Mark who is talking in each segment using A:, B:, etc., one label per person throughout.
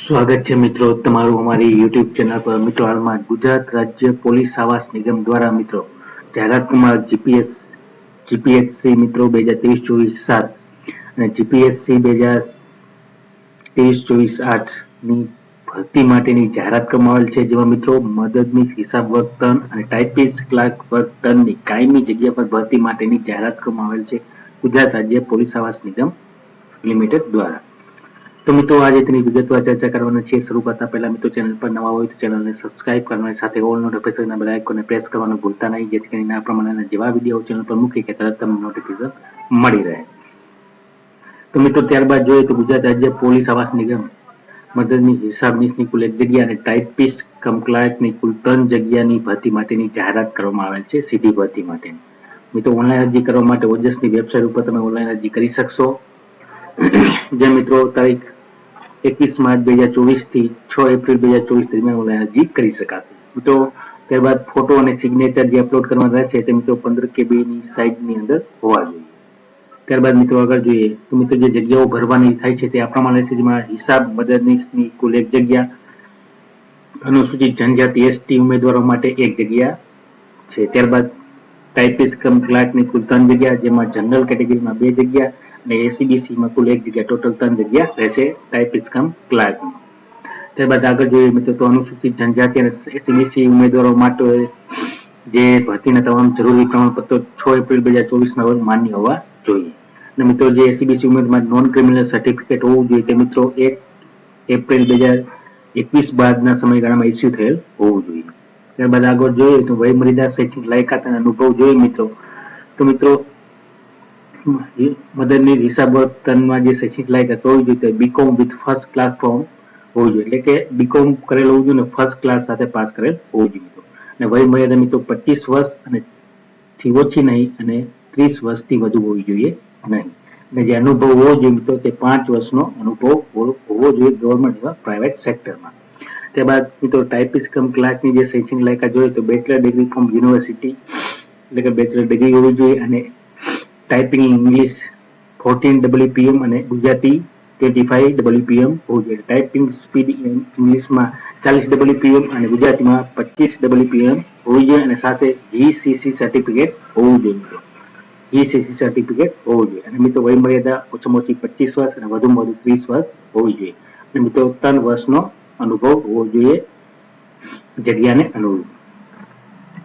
A: સ્વાગત છે મિત્રો તમારું અમારી YouTube ચેનલ પર। મિત્રો હાલમાં ગુજરાત રાજ્ય પોલીસ આવાસ નિગમ દ્વારા મિત્રો જાહેરાતમાં જીપીએસસી મિત્રો 2023-24-7 અને જીપીએસસી 2023-24-8 ની ભરતી માટેની જાહેરાત કરવામાં આવેલ છે, જેમાં મિત્રો મદદનીશ હિસાબ વર્ગ 3 અને ટાઇપિસ્ટ ક્લાર્ક વર્ગ 3 ની કાયમી જગ્યા પર ભરતી માટેની જાહેરાત કરવામાં આવેલ છે ગુજરાત રાજ્ય પોલીસ આવાસ નિગમ લિમિટેડ દ્વારા। તો મિત્રો આજે તેની વિગતવાર ચર્ચા કરવાના છે। શરૂ કરતા પહેલા મિત્રો ચેનલ પર નવા હોય તો ચેનલને સબસ્ક્રાઇબ કરવાની સાથે ઓલ નોટિફિકેશનના બેલ આઇકોનને પ્રેસ કરવાનું ભૂલતા નહીં, જેથી કરીને આ પ્રમાણેના જેવા વિડીયો ચેનલ પર મૂકીએ કે તરત તમને નોટિફિકેશન મળી રહે। તો મિત્રો ત્યારબાદ જોઈએ તો ગુજરાત રાજ્ય પોલીસ આવાસ નિગમ મદદની હિસાબનીશની કુલ 1 જગ્યા અને ટાઇપિસ્ટ કમ ક્લાર્કની કુલ 3 જગ્યાની ભરતી માટેની જાહેરાત કરવામાં આવેલ છે, સીધી ભરતી માટેની। મિત્રો ઓનલાઈન અરજી કરવા માટે ઓજસની વેબસાઇટ ઉપર તમે ઓનલાઈન અરજી કરી શકશો। જે મિત્રો તારીખ 21 માર્ચ 2024 થી 6 એપ્રિલ 2024 દરમિયાન ઓનલાઈન અરજી કરી શકાશે। મિત્રો ત્યારબાદ ફોટો અને સિગ્નેચર જે અપલોડ કરવાના રહેશે તે મિત્રો 15 KB ની સાઇઝની અંદર હોવા જોઈએ। ત્યારબાદ મિત્રો આગળ જોઈએ તો મિત્રો જે જગ્યાઓ ભરવાની થાય છે તે આ પ્રમાણે છે, જેમાં હિસાબ મદદનીશની કુલ 1 જગ્યા, અનુસૂચિત જનજાતિ એસટી ઉમેદવારો માટે 1 જગ્યા છે। ત્યારબાદ ટાઇપિસ્ટ કમ ક્લાર્કની કુલ 3 જગ્યા, જેમાં જનરલ કેટેગરીમાં 2 જગ્યા અને એસીબીસી માં કુલ 1 જગ્યા, ટોટલ 3 જગ્યા રહેશે ટાઇપિસ્ટ કમ ક્લાર્ક। ત્યારબાદ આગળ જોઈએ મિત્રો તો અનુસૂચિત જનજાતિ અને એસીબીસી ઉમેદવારો માટે જે ભરતીના તમામ જરૂરી પ્રમાણપત્રો 6 એપ્રિલ 2024 ના રોજ માન્ય હોવા જોઈએ। અને મિત્રો જે એસીબીસી ઉમેદવાર નોન ક્રિમિનલ સર્ટિફિકેટ હોવું જોઈએ તે મિત્રો 1 એપ્રિલ 2021 બાદના સમયગાળામાં ઇસ્યુ થયેલ હોવું જોઈએ। ત્યારબાદ આગળ જોઈએ તો વયમર્યાદા, શૈક્ષણિક લાયકાત અને અનુભવ જોઈએ મિત્રો તો મિત્રો મદદની હિસાબ વર્ગ 3 માં જે શૈક્ષણિક લાયકાત હોવી જોઈએ તે BCom with first class form હોવું જોઈએ, એટલે કે બીકોમ કરેલ હોવું જોઈએ અને ફર્સ્ટ ક્લાસ સાથે પાસ કરેલ હોવું જોઈએ મિત્રો। અને વયમર્યાદા મિત્રો 25 વર્ષ અને થી ઓછી નહીં અને 30 વર્ષથી વધુ હોવી જોઈએ નહીં। અને જે અનુભવ હોવો જોઈએ મિત્રો તે 5 વર્ષનો અનુભવ હોવો જોઈએ ગવર્મેન્ટ અથવા પ્રાઇવેટ સેક્ટરમાં। ત્યારબાદ મિત્રો ટાઇપિસ્ટ કમ ક્લાર્કની જે શૈક્ષણિક લાયકાત જોઈએ તો બેચલર ડિગ્રી ફ્રોમ યુનિવર્સિટી, એટલે કે બેચલર ડિગ્રી હોવી જોઈએ અને ટાઈપિંગ ઇંગ્લિશ 14 WPM અને ગુજરાતી 25 WPM હોવું જોઈએ। ટાઈપિંગ સ્પીડ ઇંગ્લિશમાં 40 WPM અને ગુજરાતીમાં 25 WPM હોવી જોઈએ અને સાથે જીસીસી સર્ટિફિકેટ હોવું જોઈએ। જીસીસી સર્ટિફિકેટ હોવું જોઈએ અને મિત્રો વયમર્યાદા ઓછામાં ઓછી 25 વર્ષ અને વધુમાં વધુ 30 વર્ષ હોવી જોઈએ અને મિત્રો 3 વર્ષનો અનુભવ હોવો જોઈએ જગ્યાને અનુરૂપ।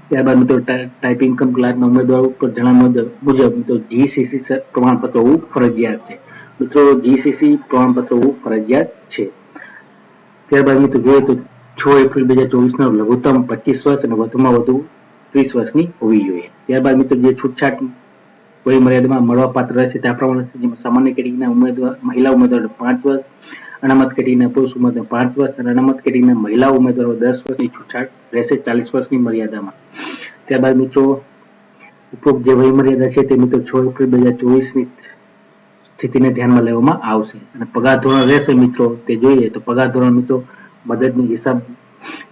A: ત્યારબાદ મિત્રો ટાઈપિંગ કમ ક્લાર્કના ઉમેદવારો ઉપર જણાવ્યા મુજબ મિત્રો જીસીસી પ્રમાણપત્ર હોવું ફરજિયાત છે। મિત્રો જીસીસી પ્રમાણપત્ર હોવું ફરજિયાત છે। ત્યારબાદ મિત્રો જોઈએ તો 6 એપ્રિલ 2024 ના લઘુત્તમ 25 વર્ષ અને વધુમાં વધુ 30 વર્ષની હોવી જોઈએ। ત્યારબાદ મિત્રો જે છૂટછાટ વયમર્યાદામાં મળવાપાત્ર રહેશે તે આ પ્રમાણે છે, જેમાં સામાન્ય કેટેગરીના ઉમેદવાર મહિલા ઉમેદવારો 5 વર્ષ, અનામત કેટેગરીના પુરુષ ઉમેદવાર 5 વર્ષ અને અનામત કેટેગરીના મહિલા ઉમેદવારો 10 વર્ષની છૂટછાટ રહેશે 40 વર્ષની મર્યાદામાં। ત્યારબાદ મિત્રો ઉપરોક્ત જે વયમર્યાદા છે તે મિત્રો 6 એપ્રિલ 2024 ની સ્થિતિને ધ્યાનમાં લેવામાં આવશે અને પગાર ધોરણ રહેશે મિત્રો તે જોઈએ તો પગાર ધોરણ મિત્રો મદદની હિસાબ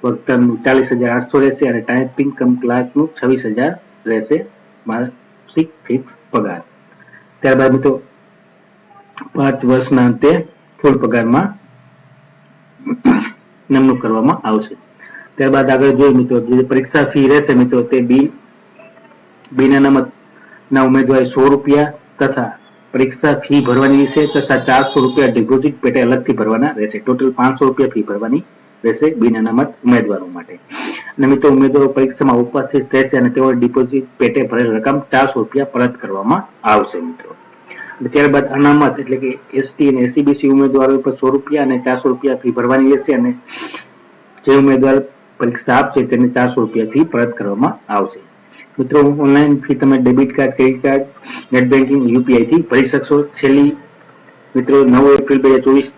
A: વર્ગનું 40,800 રહેશે અને ટાઈપિંગ કમ ક્લાર્કનું 26,000 રહેશે માસિક ફિક્સ પગાર। ત્યારબાદ મિત્રો 5 વર્ષના અંતે ફૂલ પગારમાં નિમણૂક કરવામાં આવશે। ત્યારબાદ આગળ જોઈએ મિત્રો જે પરીક્ષા ફી રહેશે મિત્રો તે બિન અનામતના ઉમેદવારે 100 રૂપિયા તથા પરીક્ષા ફી ભરવાની રહેશે તથા 400 રૂપિયા ડિપોઝિટ પેટે અલગથી ભરવાના રહેશે। ટોટલ 500 રૂપિયા ફી ભરવાની રહેશે બિન અનામત ઉમેદવારો માટે। અને મિત્રો ઉમેદવારો પરીક્ષામાં ઉપસ્થિત રહેશે અને તેઓ ડિપોઝિટ પેટે ભરેલ રકમ 400 રૂપિયા પરત કરવામાં આવશે મિત્રો। ત્યારબાદ અનામત એટલે કે એસટી અને એસીબીસી ઉમેદવારો પર 100 રૂપિયા અને 400 રૂપિયા ફી ભરવાની રહેશે અને જે ઉમેદવાર પરીક્ષા આપશે તેને 400 રૂપિયા ફી પરત કરવામાં આવશે। મિત્રો ઓનલાઈન ફી તમે debit card, credit card, net banking, UPI થી ભરી શકશો। છેલ્લી મિત્રો 9 એપ્રિલ 2024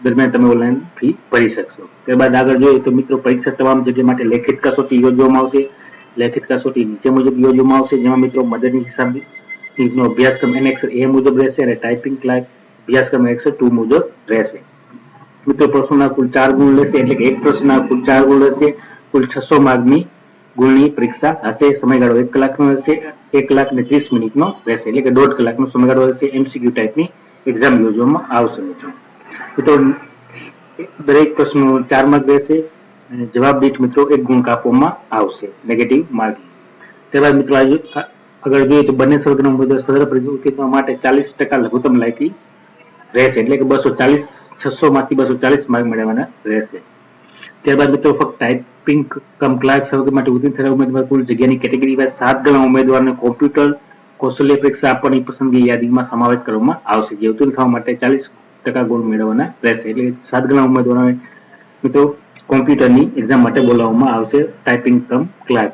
A: દરમિયાન તમે ઓનલાઈન ફી ભરી શકશો। ત્યારબાદ આગળ જોઈએ તો મિત્રો પરીક્ષા તમામ જગ્યા માટે લેખિત કસોટી યોજવામાં આવશે। લેખિત કસોટી નીચે મુજબ યોજવામાં આવશે, જેમાં મિત્રો મદદની હિસાબનો અભ્યાસક્રમ એનેક્સ એ મુજબ રહેશે અને ટાઈપિંગ ક્લાર્ક અભ્યાસક્રમ એનેક્સ 2 મુજબ રહેશે। મિત્રો પ્રશ્નોના કુલ 4 ગુણ લેશે, એટલે કે એક પ્રશ્નના કુલ 4 ગુણ રહેશે। કુલ 600 માર્કની ગુણની પરીક્ષા હશે। સમયગાળો 1 કલાકનો રહેશે, 1 કલાક અને 30 મિનિટનો રહેશે, એટલે કે 1.5 કલાકનો સમયગાળો રહેશે। એમસીક્યુ ટાઈપની એક્ઝામ યોજવામાં આવશે મિત્રો। દરેક પ્રશ્નો 4 માર્ક રહેશે અને જવાબ દીઠ મિત્રો 1 ગુણ કાપવામાં આવશે નેગેટિવ માર્કિંગ. ત્યારબાદ મિત્રો આગળ જોઈએ તો બંને સ્વર્ગના ઉમેદવાર સદર પ્રતિનિધિત્વ માટે 40% લઘુત્તમ લાયકી રહેશે, એટલે કે 240 600 માંથી 240 માર્ક મેળવવાના રહેશે. ત્યારબાદ મિત્રો ફક્ત ટાઈપિંગ કમ ક્લાર્ક સર્ગ માટે ઉત્તીર્ણ થયેલા ઉમેદવાર કુલ જગ્યાની કેટેગરી વાઇઝ 7 ગણા ઉમેદવારને કોમ્પ્યુટર કૌશલ્ય પરીક્ષા આપવાની પસંદગી યાદીમાં સમાવેશ કરવામાં આવશે, જે ઉત્તીર્ણ થવા માટે 40% ગુણ મેળવવાના રહેશે. એટલે 7 ગણા ઉમેદવારોને મિત્રો કોમ્પ્યુટરની એક્ઝામ માટે બોલાવવામાં આવશે ટાઈપિંગ કમ ક્લાર્ક.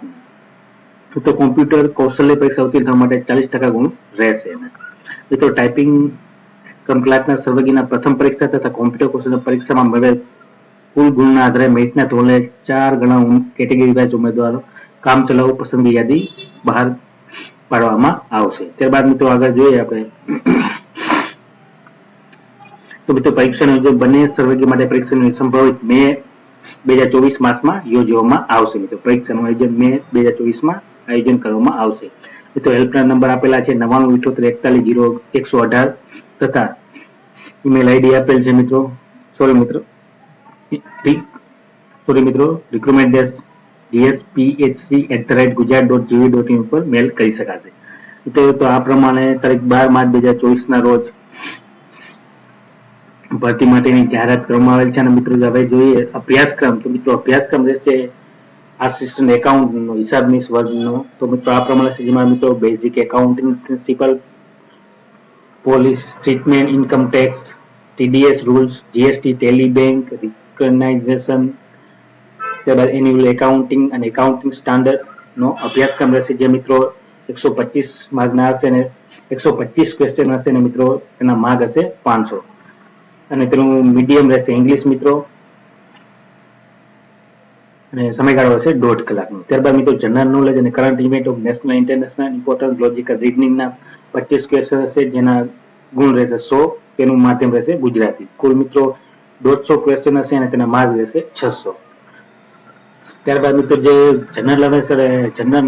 A: તો કોમ્પ્યુટર કૌશલ્ય પરીક્ષા ઉત્તીર્ણ થવા માટે 40% ગુણ રહેશે. મિત્રો ટાઈપિંગ કમ ક્લાર્કના સર્વગીના પ્રથમ પરીક્ષા તથા કોમ્પ્યુટર કૌશલ્ય પરીક્ષામાં મેળવેલ કુલ ગુણના આધારે મેરિટના ધોરણે 4 ગણા કેટેગરી વાઇઝ ઉમેદવારો કામચલાઉ પસંદગી યાદી બહાર પાડવામાં આવશે. ત્યારબાદ મિત્રો આગળ જોઈએ આપણે તો મિત્રો પરીક્ષાનું આયોજન બંને સર્વગી માટે પરીક્ષાનું સંભવિત મે 2024 માસમાં યોજવામાં આવશે. મિત્રો પરીક્ષાનું આયોજન મે 2024 માં આયોજન કરવામાં આવશે. મિત્રો હેલ્પલાઇન નંબર આપેલા છે 9978400118 તથા ઈમેલ આઈડી આપેલ છે મિત્રો recruitment-gspHC@gujarat.gov.in ઉપર મેલ કરી શકાશે. તો આ પ્રમાણે તારીખ 12 માર્ચ 2024 ના રોજ ભરતી માટેની જાહેરાત કરવામાં આવેલ છે. અને મિત્રો હવે જોઈએ અભ્યાસક્રમ, તો મિત્રો અભ્યાસક્રમ રહેશે આસિસ્ટન્ટ એકાઉન્ટ નો હિસાબનીશ વર્ગનો. તો મિત્રો આ પ્રમાણે છે, જેમાં મિત્રો basic accounting principle, policies treatment, income tax, TDS rules, GST, Tally bank, recognisation, ત્યારબાદ એન્યુઅલ એકાઉન્ટિંગ અને એકાઉન્ટિંગ સ્ટાન્ડર્ડ નો અભ્યાસક્રમ રહેશે, જે મિત્રો 125 માર્કના હશે અને 125 ક્વેશ્ચન હશે અને મિત્રો તેના માર્ક હશે 500 અને તેનું મીડિયમ રહેશે ઇંગ્લિશ મિત્રો અને સમયગાળો હશે 1.5 કલાકનો. ત્યારબાદ મિત્રો જનરલ નોલેજ અને current event of national international important logical રીઝનિંગના 25 ક્વેશ્ચન હશે, જેના ગુણ રહેશે 100, તેનું માધ્યમ રહેશે ગુજરાતી. કુલ મિત્રો 150 ક્વેશ્ચન હશે અને તેના માર્ક રહેશે 600. ત્યારબાદ મિત્રો જે જનરલ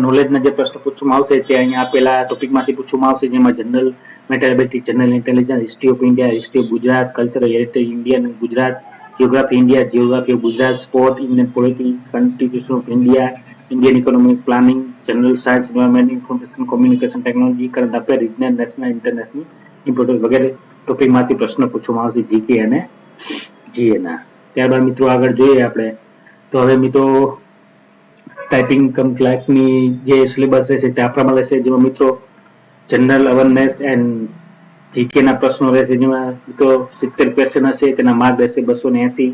A: નોલેજના જે પ્રશ્નો પૂછવામાં આવશે તે અહીંયા આપેલા ટોપિકમાંથી પૂછવામાં આવશે, જેમાં general mathematics, general intelligence, history of India, history of Gujarat, cultural heritage Indian Gujarat, geography India, geography of Gujarat, sport, Indian politics, constitution of India, Indian economic planning, general science, environment, information communication technology, current affair, વિજ્ઞાન, national international important વગેરે ટોપિકમાંથી પ્રશ્નો પૂછવામાં આવશે GK અને જીએના. ત્યારબાદ મિત્રો આગળ જોઈએ આપણે તો હવે મિત્રો ટાઈપિંગ કમ ક્લાર્કની જે સિલેબસ રહેશે તે આ પ્રમાણે રહેશે, જેમાં મિત્રો જનરલ અવેરનેસ એન્ડ જીકે ના પ્રશ્નો રહેશે, જેમાં મિત્રો 70 ક્વેશ્ચન હશે, તેના માર્ક રહેશે 280,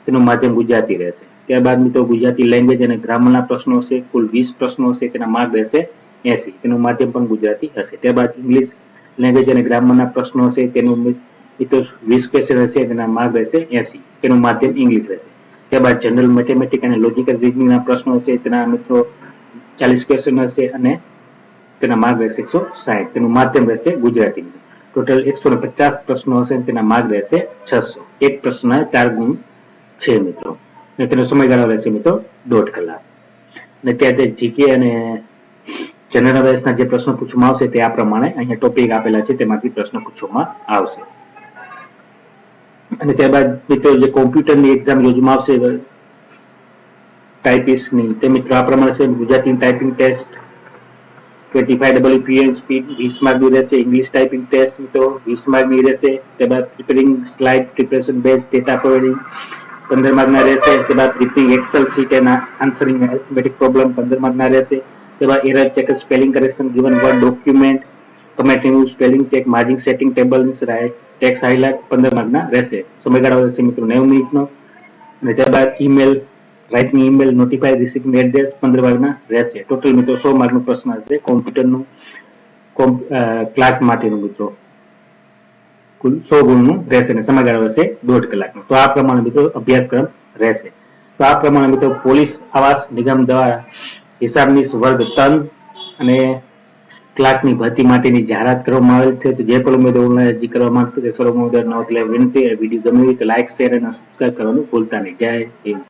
A: તેનું માધ્યમ ગુજરાતી રહેશે. ત્યારબાદ મિત્રો ગુજરાતી લેંગ્વેજ અને ગ્રામરના પ્રશ્નો હશે, કુલ 20 પ્રશ્નો હશે, તેના માર્ક રહેશે 80, તેનું માધ્યમ પણ ગુજરાતી હશે. ત્યારબાદ ઇંગ્લિશ લેંગ્વેજ અને ગ્રામરના પ્રશ્નો હશે, તેનું મિત્રો 20 ક્વેશ્ચન હશે, તેના માર્ક રહેશે 80, તેનું માધ્યમ ઇંગ્લિશ રહેશે. ત્યારબાદ જનરલ મેથેમેટિક્સ અને લોજિકલ રીઝનિંગના પ્રશ્નો હશે, તેના મિત્રો 40 ક્વેશ્ચન હશે અને તેના માર્ક રહેશે 160, તેનું માધ્યમ રહેશે ગુજરાતી. ટોટલ 150 પ્રશ્નો હશે, તેના માર્ક રહેશે 600. એક પ્રશ્નના 4 ગુણ છે મિત્રો, અને તેનો સમયગાળો રહેશે મિત્રો 1.5 કલાક. અને ત્યાં જીકે અને જનરલ અવેરનેસના જે પ્રશ્નો પૂછવામાં આવશે તે આ પ્રમાણે અહીંયા ટોપિક આપેલા છે, તેમાંથી પ્રશ્નો પૂછવામાં આવશે. અને ત્યારબાદ મિત્રો જે કોમ્પ્યુટરની એક્ઝામ યોજવામાં આવશે ટાઈપિસ્ટની, તે મિત્રો આ પ્રમાણે છે: Gujarati typing test 25 PPM speed 20 માર્કની રહેશે, ઇંગ્લિશ ટાઈપિંગ ટેસ્ટ મિત્રો 20 માર્કની રહેશે, ત્યારબાદ preparing slide preparation base data providing 15 માર્કના રહેશે, ત્યારબાદ preparing Excel sheet and answering arithmetic problem 15 માર્કના રહેશે, ત્યારબાદ error check spelling correction given Word document commenting spelling check margin setting table text highlight 15 માર્કના રહેશે. સમયગાળો રહેશે મિત્રો 90 મિનિટનો. અને ત્યારબાદ ઈમેલ રાઇટની ઈમેલ નોટિફાઈ રિસીવિંગ એડ્રેસ 15 માર્કના રહેશે. ટોટલ મિત્રો 100 માર્કનો પ્રશ્ન હશે કોમ્પ્યુટરનું ક્લાર્ક માટેનું મિત્રો, કુલ 100 ગુણનું રહેશે અને સમયગાળો રહેશે 1.5 કલાકનો. તો આ પ્રમાણે મિત્રો અભ્યાસક્રમ રહેશે. તો આ પ્રમાણે મિત્રો પોલીસ આવાસ નિગમ દ્વારા હિસાબનીશ વર્ગ 3 અને ક્લાર્કની ભરતી માટેની જાહેરાત કરવામાં આવેલ છે. તો જે પણ ઉમેદવારોને અરજી કરવા માંગતો તે સર્વ ઉમેદવાર નોંધ લેવા વિનંતી. વિડીયો ગમે તો લાઈક, શેર અને સબસ્ક્રાઇબ કરવાનું ભૂલતા નહીં. જય હિન્દ.